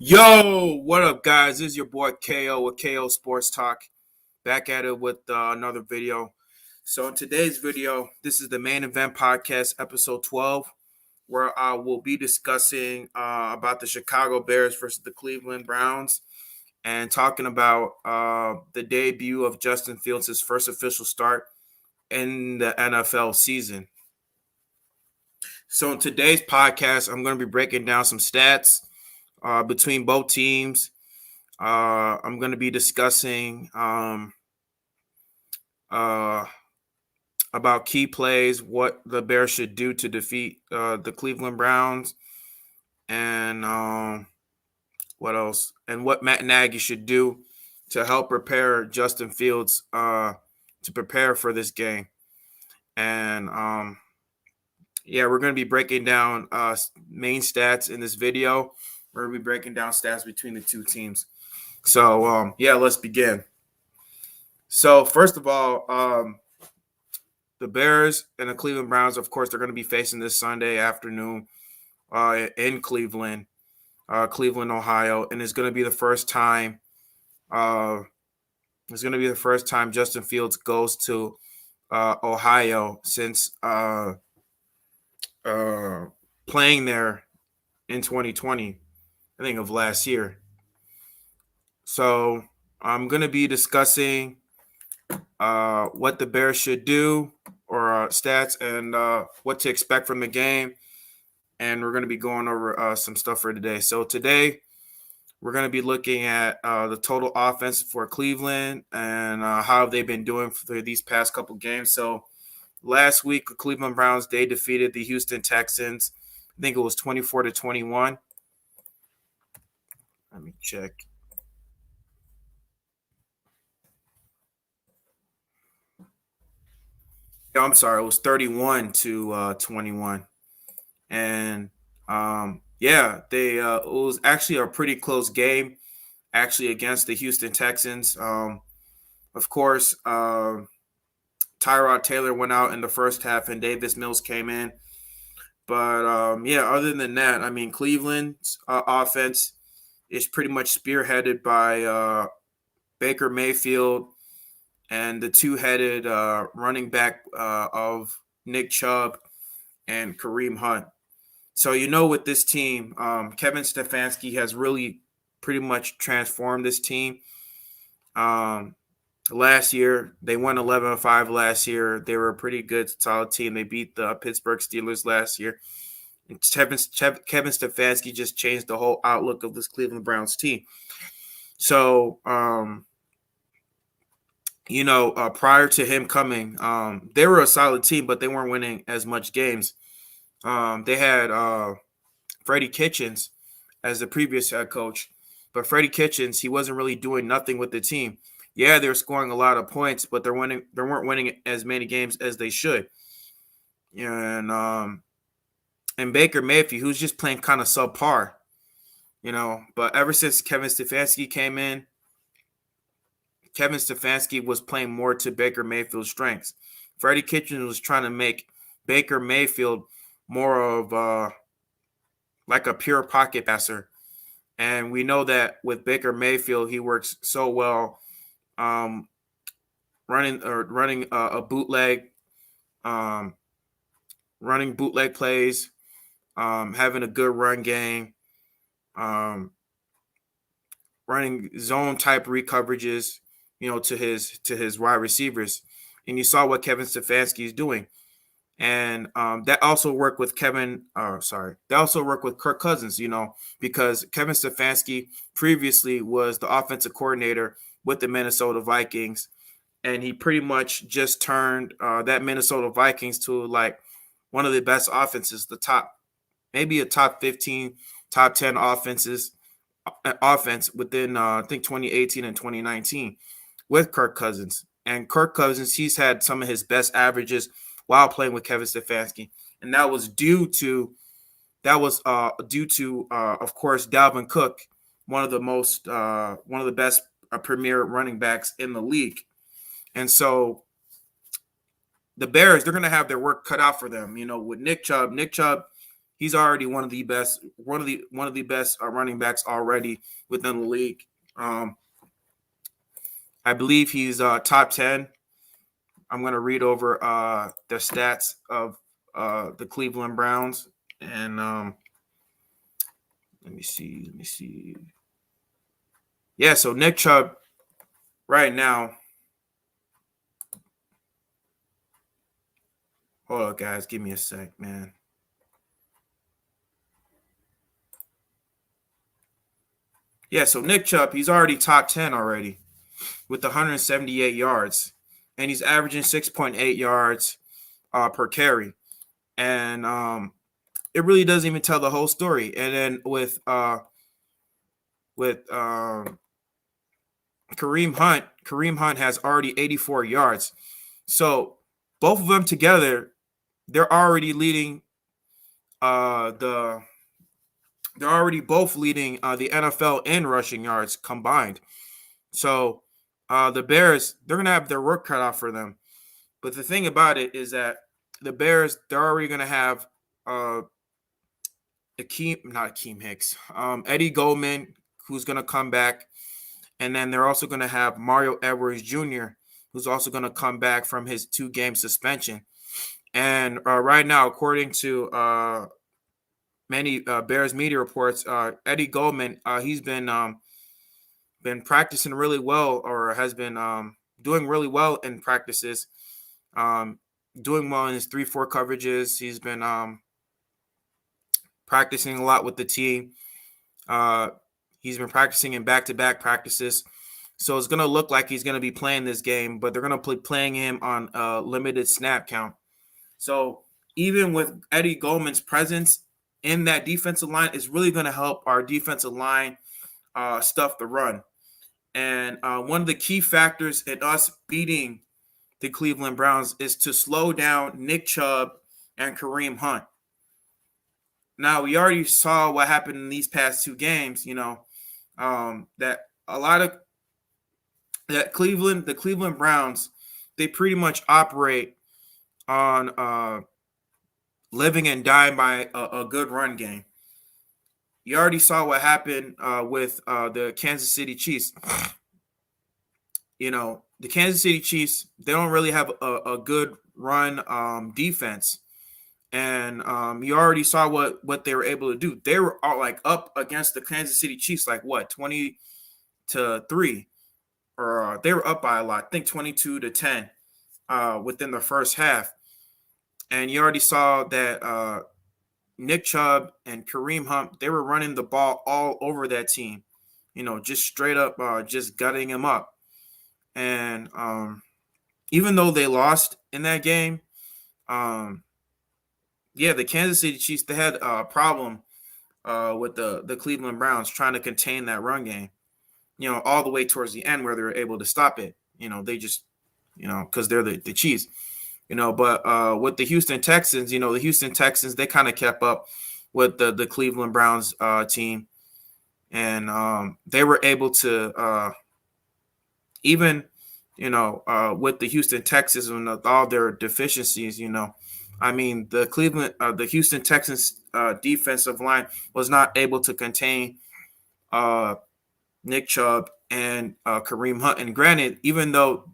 Yo, what up, guys? This is your boy KO with KO Sports Talk. Back at it with another video. So, in today's video, this is the main event podcast, episode 12, where I will be discussing about the Chicago Bears versus the Cleveland Browns and talking about the debut of Justin Fields' first official start in the NFL season. So, in today's podcast, I'm going to be breaking down some stats between both teams. I'm going to be discussing about key plays, what the Bears should do to defeat the Cleveland Browns, and what else, and what Matt Nagy should do to help prepare Justin Fields to prepare for this game. And yeah, we're going to be breaking down main stats in this video. We're going to be breaking down stats between the two teams. So, yeah, let's begin. So, first of all, the Bears and the Cleveland Browns, of course, they're going to be facing this Sunday afternoon in Cleveland, Ohio, and it's going to be the first time. It's going to be the first time Justin Fields goes to Ohio since playing there in 2020, I think, of last year. So I'm going to be discussing what the Bears should do, or stats, and what to expect from the game. And we're going to be going over some stuff for today. So today we're going to be looking at the total offense for Cleveland and how they've been doing for these past couple games. So last week, the Cleveland Browns, they defeated the Houston Texans. I think it was 24-21. Let me check. I'm sorry, it was 31-21. And yeah, it was actually a pretty close game, actually, against the Houston Texans. Of course, Tyrod Taylor went out in the first half and Davis Mills came in. But yeah, other than that, I mean, Cleveland's offense is pretty much spearheaded by Baker Mayfield and the two-headed running back of Nick Chubb and Kareem Hunt. So, with this team, Kevin Stefanski has really pretty much transformed this team. Last year, they won 11-5 last year. They were a pretty good, solid team. They beat the Pittsburgh Steelers last year. And Kevin Stefanski just changed the whole outlook of this Cleveland Browns team. So, prior to him coming, they were a solid team, but they weren't winning as much games. They had Freddie Kitchens as the previous head coach, but Freddie Kitchens, he wasn't really doing nothing with the team. Yeah, they were scoring a lot of points, but they weren't winning as many games as they should. And Baker Mayfield, who's just playing kind of subpar, But ever since Kevin Stefanski came in, Kevin Stefanski was playing more to Baker Mayfield's strengths. Freddie Kitchens was trying to make Baker Mayfield more of like a pure pocket passer. And we know that with Baker Mayfield, he works so well running a bootleg, running bootleg plays, having a good run game, running zone type recoverages, to his wide receivers. And you saw what Kevin Stefanski is doing. And that also worked with That also worked with Kirk Cousins, because Kevin Stefanski previously was the offensive coordinator with the Minnesota Vikings, and he pretty much just turned that Minnesota Vikings to like one of the best offenses, maybe a top 15, top 10 offense within I think 2018 and 2019 with Kirk Cousins. And Kirk Cousins, he's had some of his best averages while playing with Kevin Stefanski, and that was due to, of course, Dalvin Cook, one of the best premier running backs in the league. And so the Bears, they're going to have their work cut out for them. With Nick Chubb, he's already one of the best running backs already within the league. I believe he's top 10. I'm going to read over the stats of the Cleveland Browns. And let me see. Yeah, so Nick Chubb right now. Hold on, guys. Give me a sec, man. Yeah, so Nick Chubb, he's already top 10 already with 178 yards. And he's averaging 6.8 yards per carry. And it really doesn't even tell the whole story. And then with Kareem Hunt has already 84 yards. So both of them together, they're already leading they're already both leading the NFL in rushing yards combined. So the Bears, they're gonna have their work cut out for them. But the thing about it is that the Bears, they're already gonna have Akeem Hicks, Eddie Goldman, who's gonna come back. And then they're also going to have Mario Edwards Jr., who's also going to come back from his 2-game suspension. And right now, according to many Bears media reports, Eddie Goldman, he's been practicing really well, or has been doing really well in practices, doing well in his 3-4 coverages. He's been practicing a lot with the team. He's been practicing in back-to-back practices. So it's going to look like he's going to be playing this game, but they're going to be playing him on a limited snap count. So even with Eddie Goldman's presence in that defensive line, it's really going to help our defensive line stuff the run. And one of the key factors in us beating the Cleveland Browns is to slow down Nick Chubb and Kareem Hunt. Now, we already saw what happened in these past 2 games, that a lot of the Cleveland Browns, they pretty much operate on living and dying by a good run game. You already saw what happened with the Kansas City Chiefs. The Kansas City Chiefs, they don't really have a good run defense. And you already saw what they were able to do. They were all up against the Kansas City Chiefs, 20-3, or they were up by a lot. I think 22-10 within the first half. And you already saw that Nick Chubb and Kareem Hunt, they were running the ball all over that team, just straight up, just gutting him up. And even though they lost in that game, the Kansas City Chiefs, they had a problem with the Cleveland Browns trying to contain that run game, all the way towards the end where they were able to stop it. They just, because they're the Chiefs, but with the Houston Texans, the Houston Texans, they kind of kept up with the Cleveland Browns team. And they were able to even, with the Houston Texans and all their deficiencies, the Houston Texans defensive line was not able to contain Nick Chubb and Kareem Hunt. And granted, even though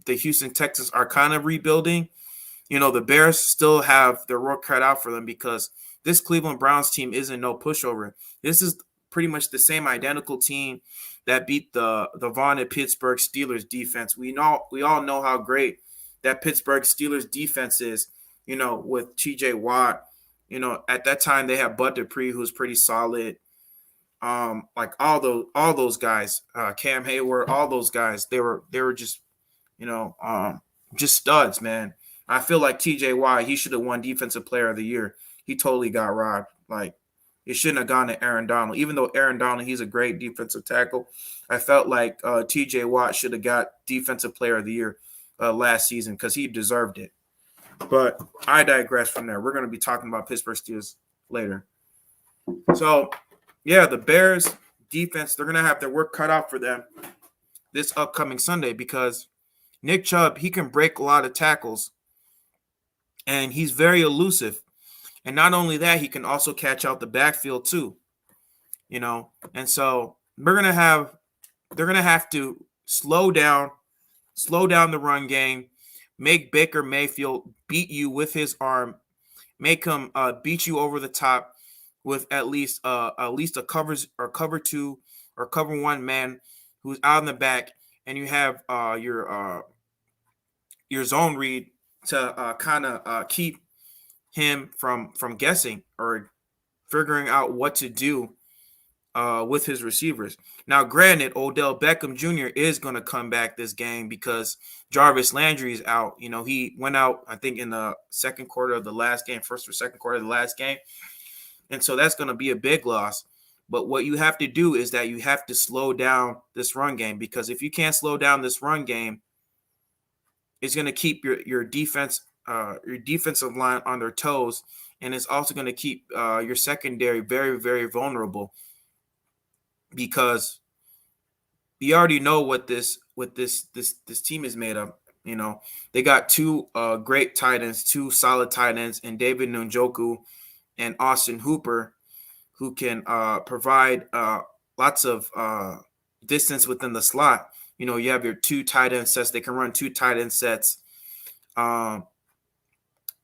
the Houston Texans are kind of rebuilding, the Bears still have their work cut out for them, because this Cleveland Browns team isn't no pushover. This is pretty much the same identical team that beat the vaunted Pittsburgh Steelers defense. We all know how great that Pittsburgh Steelers defense is, with TJ Watt. At that time they had Bud Dupree, who's pretty solid. All those guys, Cam Hayward, all those guys, they were just, just studs, man. I feel like TJ Watt, he should have won Defensive Player of the Year. He totally got robbed. It shouldn't have gone to Aaron Donald. Even though Aaron Donald, he's a great defensive tackle, I felt like TJ Watt should have got Defensive Player of the Year last season, because he deserved it. But I digress from there. We're going to be talking about Pittsburgh Steelers later. So, yeah, the Bears defense, they're going to have their work cut out for them this upcoming Sunday, because Nick Chubb, he can break a lot of tackles, and he's very elusive. And not only that, he can also catch out the backfield too. And so they're gonna have to slow down the run game, make Baker Mayfield beat you with his arm, make him beat you over the top with at least a cover two or cover one man who's out in the back, and you have your zone read to kind of keep him from guessing or figuring out what to do with his receivers. Now, granted, Odell Beckham Jr. is going to come back this game because Jarvis Landry is out. He went out, I think, in the second quarter of the last game, first or second quarter of the last game. And so that's going to be a big loss. But what you have to do is that you have to slow down this run game, because if you can't slow down this run game, it's going to keep your defensive line on their toes, and it's also going to keep your secondary very, very vulnerable, because you already know what this team is made of. They got two great tight ends, two solid tight ends, and David Njoku and Austin Hooper, who can provide lots of distance within the slot. You have your two tight end sets. They can run two tight end sets.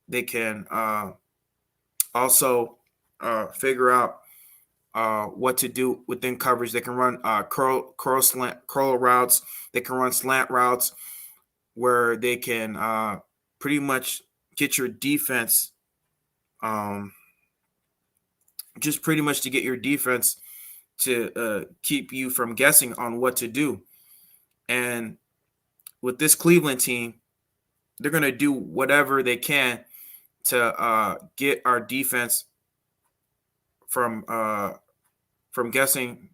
They can also figure out what to do within coverage. They can run curl routes. They can run slant routes where they can pretty much get your defense, just pretty much to get your defense to keep you from guessing on what to do. And with this Cleveland team, they're going to do whatever they can to get our defense from guessing.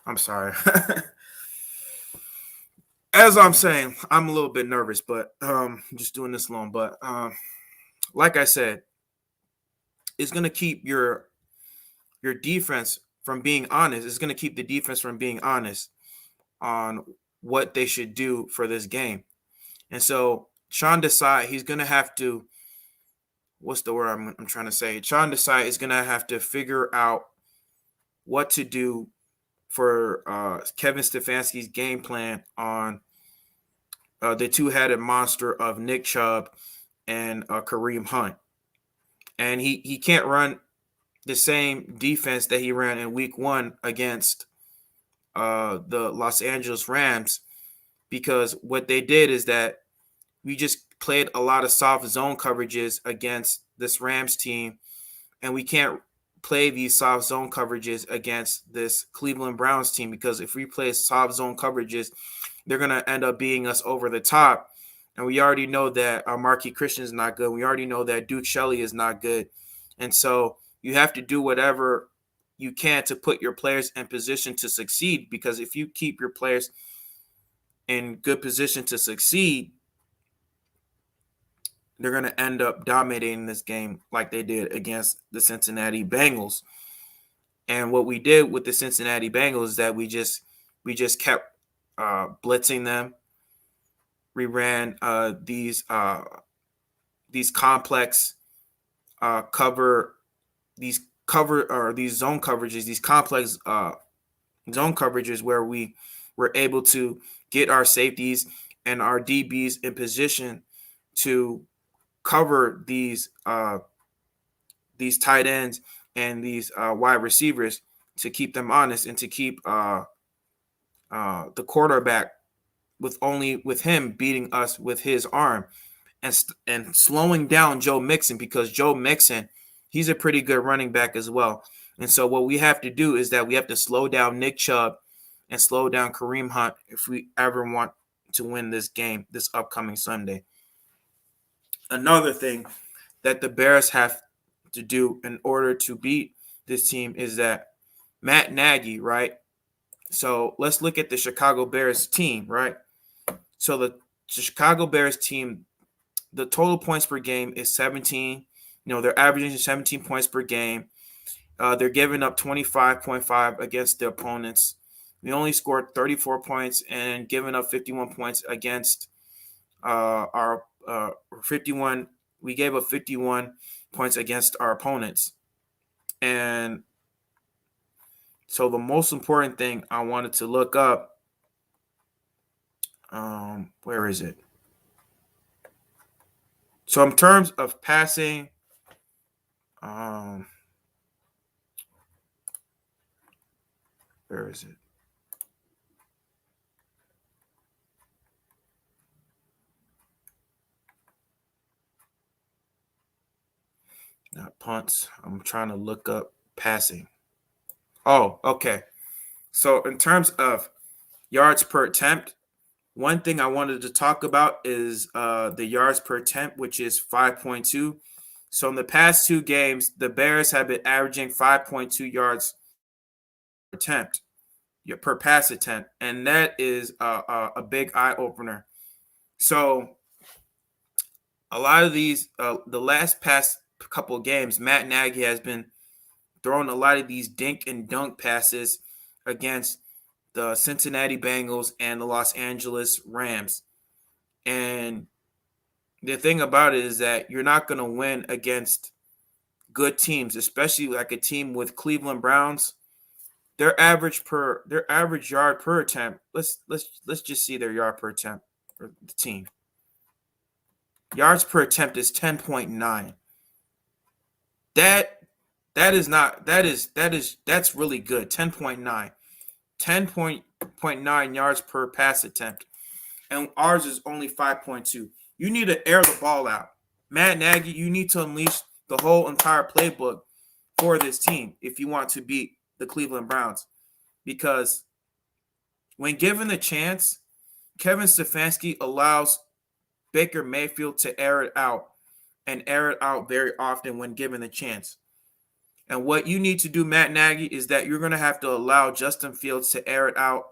I'm sorry. As I'm saying, I'm a little bit nervous, but just doing this alone. But like I said, it's going to keep your defense from being honest. It's going to keep the defense from being honest on what they should do for this game. And so Sean Desai, he's going to have to, what's the word I'm trying to say? Sean Desai is going to have to figure out what to do for Kevin Stefanski's game plan on the two-headed monster of Nick Chubb and Kareem Hunt. And he can't run the same defense that he ran in week 1 against the Los Angeles Rams, because what they did is that we just played a lot of soft zone coverages against this Rams team, and we can't play these soft zone coverages against this Cleveland Browns team, because if we play soft zone coverages, they're going to end up beating us over the top. And we already know that Marquis Christian is not good. We already know that Duke Shelley is not good. And so you have to do whatever you can to put your players in position to succeed, because if you keep your players in good position to succeed, they're going to end up dominating this game like they did against the Cincinnati Bengals. And what we did with the Cincinnati Bengals is that we just kept blitzing them. We ran these complex zone coverages, these complex zone coverages where we were able to get our safeties and our DBs in position to cover these tight ends and these wide receivers, to keep them honest and to keep the quarterback with him beating us with his arm, and slowing down Joe Mixon, because Joe Mixon, he's a pretty good running back as well. And so what we have to do is that we have to slow down Nick Chubb and slow down Kareem Hunt if we ever want to win this game this upcoming Sunday. Another thing that the Bears have to do in order to beat this team is that Matt Nagy, right? So let's look at the Chicago Bears team, right? So the Chicago Bears team, the total points per game is 17. They're averaging 17 points per game. They're giving up 25.5 against the opponents. We only scored 34 points and giving up 51 points against our 51. We gave up 51 points against our opponents. And so the most important thing I wanted to look up, where is it? So in terms of passing, where is it? Not punts. I'm trying to look up passing. Oh, okay. So in terms of yards per attempt, one thing I wanted to talk about is the yards per attempt, which is 5.2. So in the past 2 games, the Bears have been averaging 5.2 yards per attempt, per pass attempt, and that is a big eye opener. So a lot of these, the last past couple of games, Matt Nagy has been throwing a lot of these dink and dunk passes against the Cincinnati Bengals and the Los Angeles Rams. And the thing about it is that you're not going to win against good teams, especially like a team with Cleveland Browns. Their average yard per attempt. Let's just see their yard per attempt for the team. Yards per attempt is 10.9. That's really good. 10.9. 10.9 yards per pass attempt. And ours is only 5.2. You need to air the ball out. Matt Nagy, you need to unleash the whole entire playbook for this team if you want to beat the Cleveland Browns. Because when given the chance, Kevin Stefanski allows Baker Mayfield to air it out and air it out very often when given the chance. And what you need to do, Matt Nagy, is that you're going to have to allow Justin Fields to air it out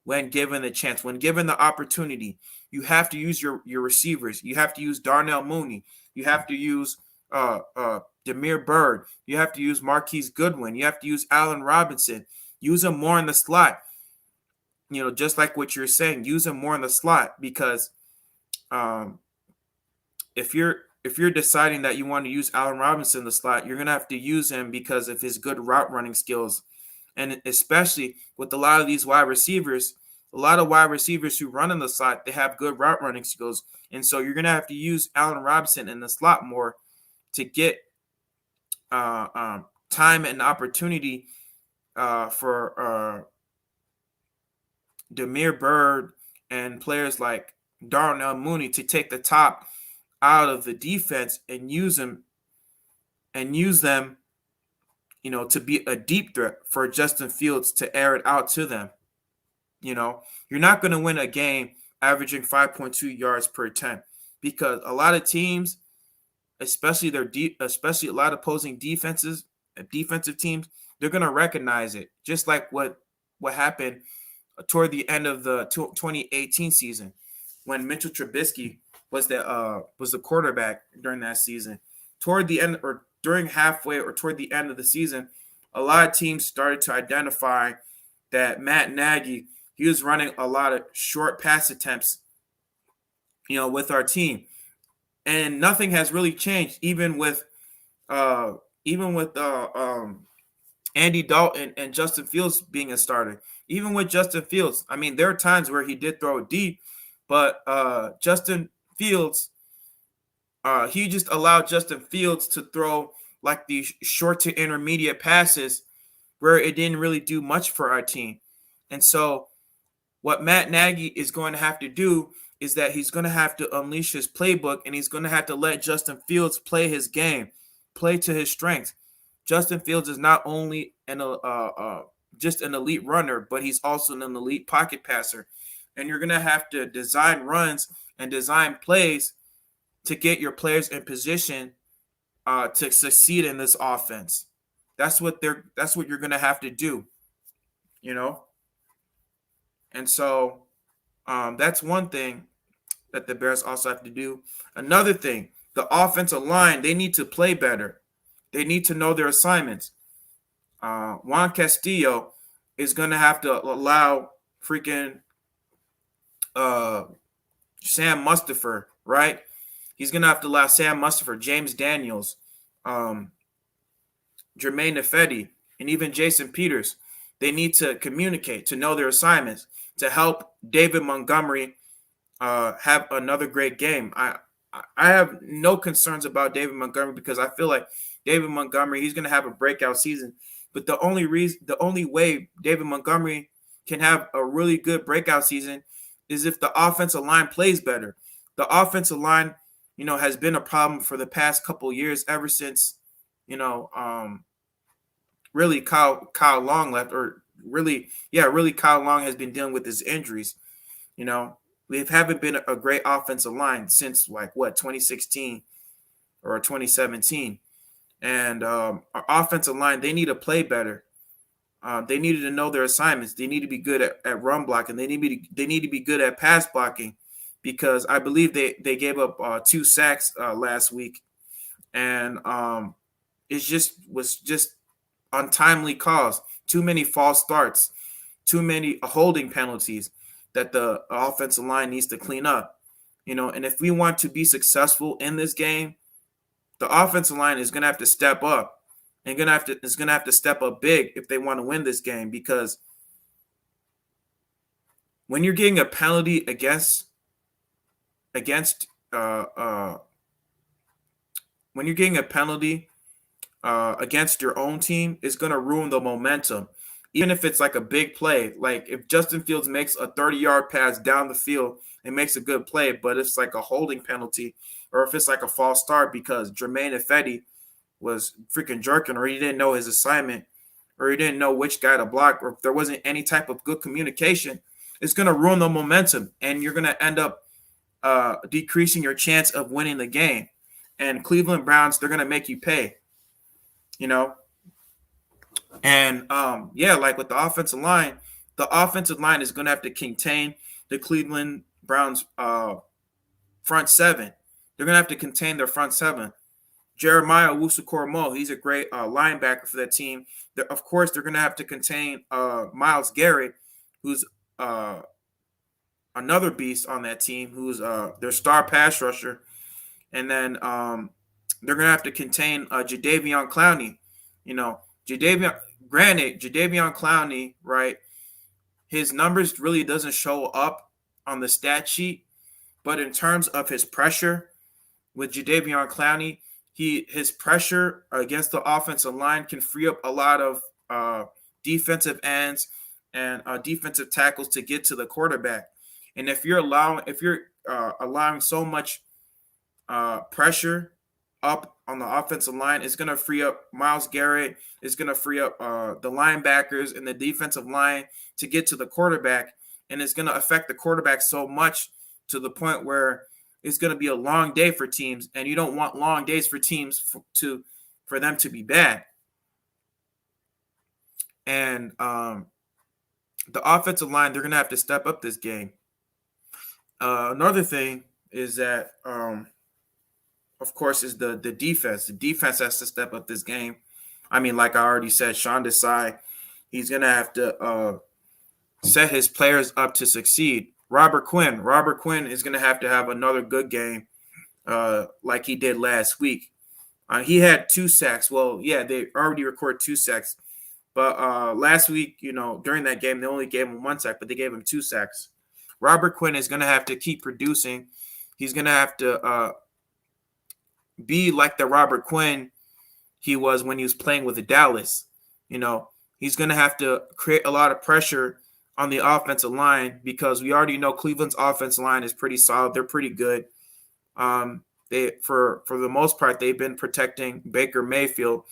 when given the chance, when given the opportunity. You have to use your receivers. You have to use Darnell Mooney. You have to use Damiere Byrd. You have to use Marquise Goodwin. You have to use Allen Robinson. Use them more in the slot. Just like what you're saying, use them more in the slot because if you're deciding that you want to use Allen Robinson in the slot, you're going to have to use him because of his good route running skills. And especially with a lot of these wide receivers, a lot of wide receivers who run in the slot, they have good route running skills. And so you're going to have to use Allen Robinson in the slot more to get time and opportunity for Damiere Byrd and players like Darnell Mooney to take the top out of the defense and use them to be a deep threat for Justin Fields to air it out to them. You're not going to win a game averaging 5.2 yards per attempt because a lot of teams, especially especially a lot of opposing defensive teams, they're going to recognize it. Just like what happened toward the end of the 2018 season when Mitchell Trubisky was the quarterback during that season. Toward the end or during halfway or toward the end of the season, a lot of teams started to identify that Matt Nagy, he was running a lot of short pass attempts, with our team. And nothing has really changed, even with Andy Dalton and Justin Fields being a starter. Even with Justin Fields, I mean, there are times where he did throw it deep, but Justin Fields, he just allowed Justin Fields to throw like these short to intermediate passes where it didn't really do much for our team. And so what Matt Nagy is going to have to do is that he's going to have to unleash his playbook and he's going to have to let Justin Fields play his game, play to his strengths. Justin Fields is not only just an elite runner, but he's also an elite pocket passer. And you're going to have to design runs and design plays to get your players in position to succeed in this offense. That's what you're going to have to do, And so that's one thing that the Bears also have to do. Another thing, the offensive line, they need to play better. They need to know their assignments. Juan Castillo is going to have to allow freaking Sam Mustipher, right? He's going to have to allow Sam Mustipher, James Daniels, Jermaine Ifedi, and even Jason Peters. They need to communicate, to know their assignments, to help David Montgomery have another great game. I have no concerns about David Montgomery because I feel like David Montgomery, he's going to have a breakout season. But the only way David Montgomery can have a really good breakout season is if the offensive line plays better. The offensive line, has been a problem for the past couple of years, ever since, really Kyle Long left, or really Kyle Long has been dealing with his injuries. We haven't been a great offensive line since 2016 or 2017. And our offensive line, they need to play better. They needed to know their assignments. They need to be good at run blocking. They need to be good at pass blocking, because I believe they gave up 2 sacks last week, and it was just untimely calls, too many false starts, too many holding penalties that the offensive line needs to clean up. And if we want to be successful in this game, the offensive line is going to have to step up, and is going to have to step up big if they want to win this game, because when you're getting a penalty against when you're getting a penalty against your own team, it's going to ruin the momentum. Even if it's like a big play, like if Justin Fields makes a 30-yard pass down the field and makes a good play, but it's like a holding penalty, or if it's like a false start because Jermaine Ifedi was freaking jerking, or he didn't know his assignment, or he didn't know which guy to block, or if there wasn't any type of good communication, it's going to ruin the momentum, and you're going to end up decreasing your chance of winning the game. And Cleveland Browns, they're going to make you pay, And like with the offensive line is going to have to contain the Cleveland Browns front seven. They're going to have to contain their front seven. Jeremiah Owusu-Koramoah, he's a great linebacker for that team. Of course, they're going to have to contain Myles Garrett, who's another beast on that team, who's their star pass rusher. And then they're going to have to contain Jadeveon Clowney. Jadeveon Clowney, right, his numbers really doesn't show up on the stat sheet, but in terms of his pressure with Jadeveon Clowney, his pressure against the offensive line can free up a lot of defensive ends and defensive tackles to get to the quarterback. And if you're allowing so much pressure up on the offensive line, it's going to free up Myles Garrett. It's going to free up the linebackers and the defensive line to get to the quarterback. And it's going to affect the quarterback so much to the point where it's going to be a long day for teams. And you don't want long days for teams for them to be bad. And the offensive line, they're going to have to step up this game. Another thing is that, of course, is the defense. The defense has to step up this game. I mean, like I already said, Sean Desai, he's going to have to set his players up to succeed. Robert Quinn is going to have another good game like he did last week. He had 2 sacks. Well, yeah, they already recorded 2 sacks. But last week, during that game, they only gave him 1 sack, but they gave him 2 sacks. Robert Quinn is going to have to keep producing. He's going to have to be like the Robert Quinn he was when he was playing with the Dallas. He's going to have to create a lot of pressure on the offensive line, because we already know Cleveland's offensive line is pretty solid. They're pretty good. They for the most part, they've been protecting Baker Mayfield.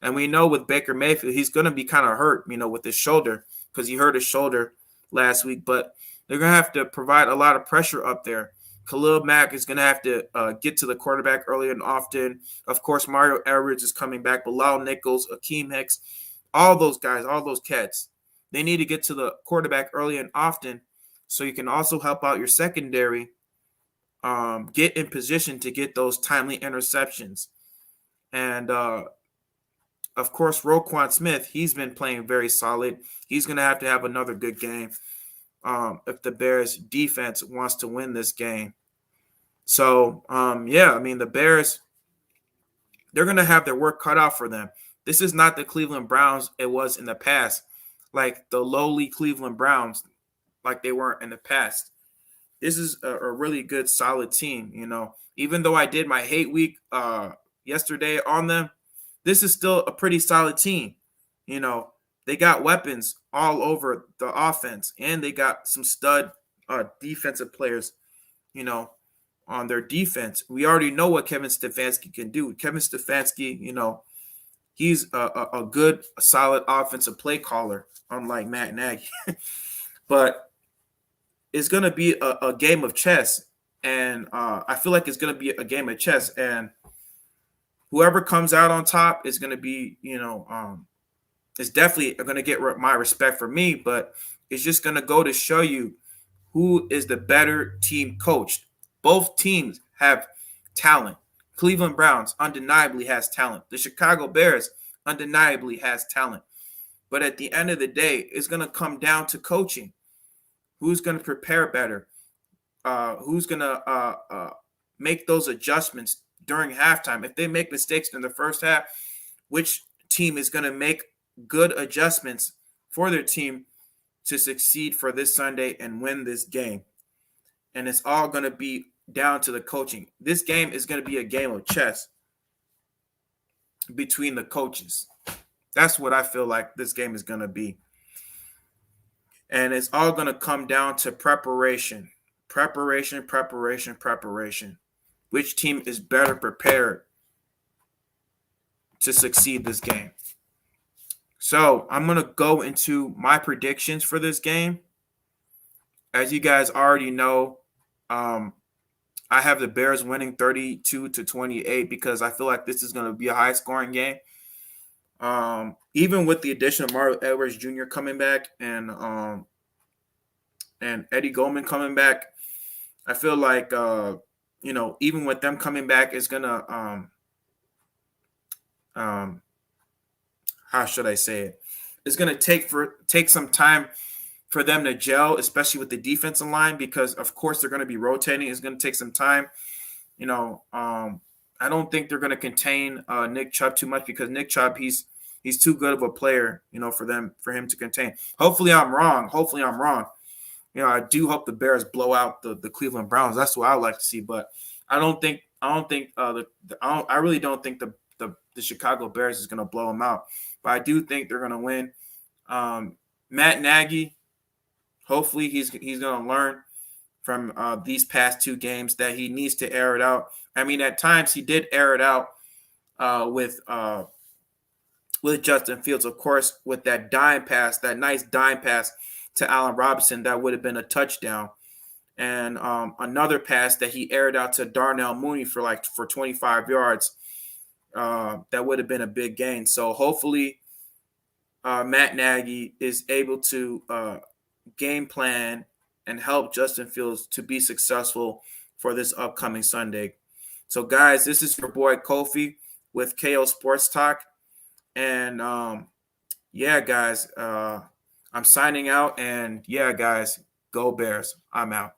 And we know with Baker Mayfield, he's going to be kind of hurt, with his shoulder, because he hurt his shoulder last week. But they're going to have to provide a lot of pressure up there. Khalil Mack is going to have to get to the quarterback early and often. Of course, Mario Edwards is coming back. Bilal Nichols, Akeem Hicks, all those guys, all those cats, they need to get to the quarterback early and often, so you can also help out your secondary get in position to get those timely interceptions. And, of course, Roquan Smith, he's been playing very solid. He's going to have another good game if the Bears defense wants to win this game. So, the Bears, they're going to have their work cut out for them. This is not the Cleveland Browns it was in the past, like the lowly Cleveland Browns, like they weren't in the past. This is a really good, solid team. Even though I did my hate week yesterday on them, this is still a pretty solid team. They got weapons all over the offense, and they got some stud defensive players, on their defense. We already know what Kevin Stefanski can do. Kevin Stefanski, he's a good, solid offensive play caller, unlike Matt Nagy. But it's going to be a game of chess. And I feel like it's going to be a game of chess. And whoever comes out on top is going to be, it's definitely going to get my respect for me. But it's just going to go to show you who is the better team coached. Both teams have talent. Cleveland Browns undeniably has talent. The Chicago Bears undeniably has talent. But at the end of the day, it's going to come down to coaching. Who's going to prepare better? Who's going to make those adjustments during halftime? If they make mistakes in the first half, which team is going to make good adjustments for their team to succeed for this Sunday and win this game? And it's all going to be down to the coaching. This game is going to be a game of chess between the coaches. That's what I feel like this game is going to be. And it's all going to come down to preparation. Preparation. Which team is better prepared to succeed this game? So I'm going to go into my predictions for this game. As you guys already know, I have the Bears winning 32-28 because I feel like this is going to be a high-scoring game. Even with the addition of Mario Edwards Jr. coming back and Eddie Goldman coming back, I feel like even with them coming back, it's gonna how should I say it? It's gonna take some time for them to gel, especially with the defensive line, because of course they're going to be rotating. It's going to take some time. I don't think they're going to contain Nick Chubb too much because Nick Chubb, he's too good of a player, for him to contain. Hopefully I'm wrong. I do hope the Bears blow out the Cleveland Browns. That's what I would like to see, but I really don't think the Chicago Bears is going to blow them out, but I do think they're going to win. Matt Nagy, hopefully he's going to learn from these past two games that he needs to air it out. I mean, at times he did air it out with Justin Fields, of course, with that nice dime pass to Allen Robinson that would have been a touchdown, and another pass that he aired out to Darnell Mooney for 25 yards. That would have been a big gain. So hopefully Matt Nagy is able to game plan and help Justin Fields to be successful for this upcoming Sunday. So, guys, this is your boy Kofi with KO Sports Talk. And, guys, I'm signing out. And, guys, go Bears. I'm out.